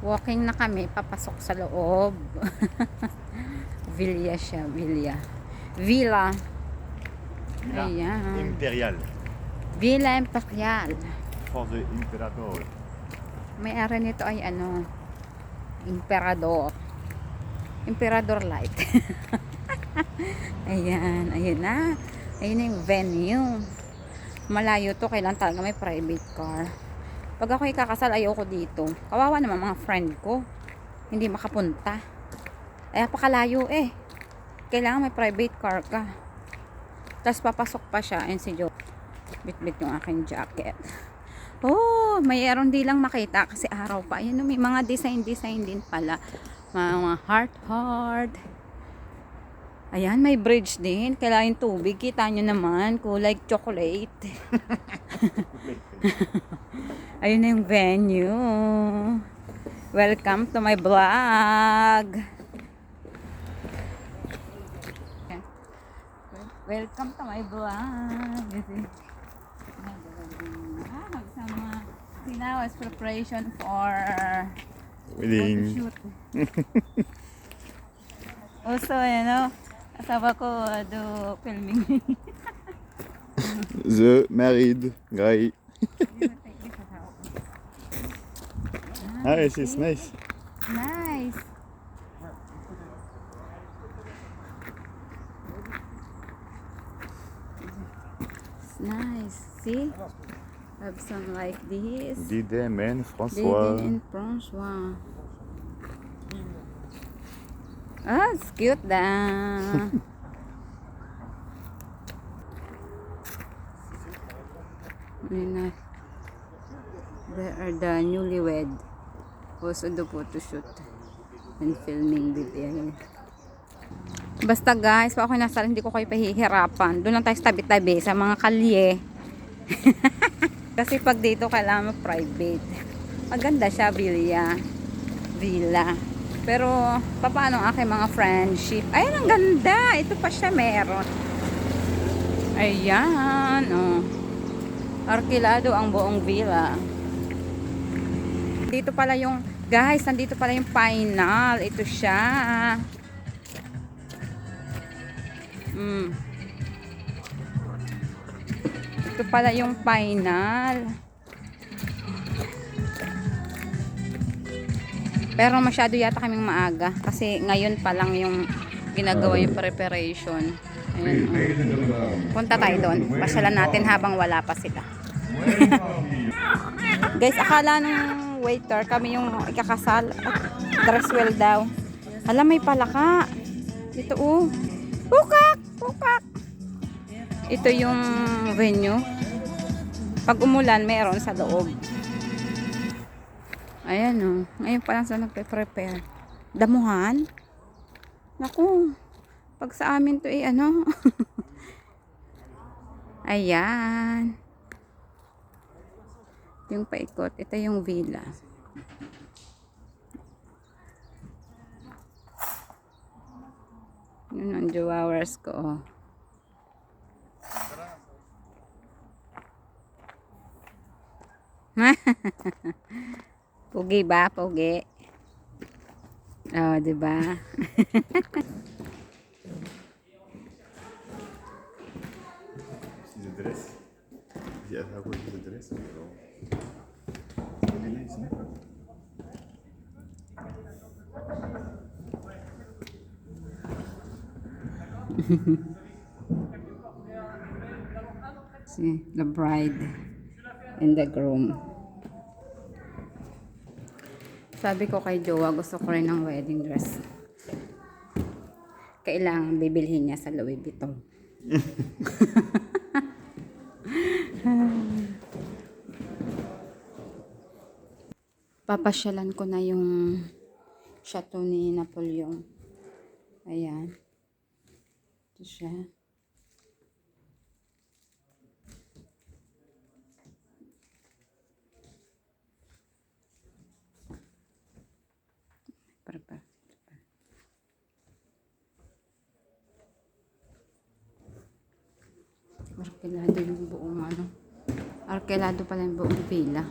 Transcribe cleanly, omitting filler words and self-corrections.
Walking na kami, papasok sa loob. Villa siya, villa. Villa. Villa Ayan. Imperial. Villa Imperial. For the Imperator. May ara nito ay ano, Emperador. Emperador Light. Ayan, ayun na. Ayun na yung venue. Malayo to, kailan talaga may private car. Pag ako ikakasal, ayoko dito. Kawawa naman mga friend ko. Hindi makapunta. Ay, pakalayo eh. Kailangan may private car ka. Tapos papasok pa siya. Ayun si Joe. Bit-bit yung aking jacket. Oh, mayroon di lang makita kasi araw pa. Ayan, may mga design din pala. Mga heart. Ayan, may bridge din. Kailangan tubig. Kita nyo naman. Kulay chocolate. Ayun na yung venue. Welcome to my vlog. Welcome to my vlog. Sama now is preparation for Wedding. shoot. Also, you know, asawa ko do filming. The married guy. Ah, yes, it's nice. Nice. It's nice. See? Have some like this. Didem and François. Didi and François. Ah, it's cute da. Nice. They are the newlywed. Also do photo shoot and filming video. Basta guys, pa ako nasa hindi ko kayo pahihirapan. Doon lang tayo sa tabi-tabi sa mga kalye. Kasi pag dito kailangan private. Maganda siya, villa. Pero paano ang aking mga friendship? Ayan, ang ganda. Ito pa siya meron. Ayan, oh. Arkilado ang buong villa. Dito pala yung, guys, nandito pala yung final. Ito siya. Ito pala yung final. Pero masyado yata kaming maaga. Kasi ngayon pa lang yung ginagawa yung preparation. Ayan, punta tayo doon. Pasyalan natin habang wala pa sila. Guys, akala ng waiter kami yung ikakasal. Dress well daw. Alam, may palaka. Ito oh. Pukak! Ito yung venue. Pag umulan, mayroon sa loob. Ayan o. Ngayon pa lang sa nagpe-prepare. Damuhan? Naku. Pag sa amin to eh, ano? Ayan. Yung paikot. Ito yung villa. Yun ang jowers ko oh. Pugi ba? Pugi. Oh, diba? See the dress? Yeah, how good is the dress? Really nice, no? See, the bride and the groom. Sabi ko kay Jowa, gusto ko rin ng wedding dress. Kailangan bibilhin niya sa Louis Vuitton. Papasyalan ko na yung chateau ni Napoleon. Ayan. Ito siya. Arkilado yung buong ano. Arkilado pala yung buong villa.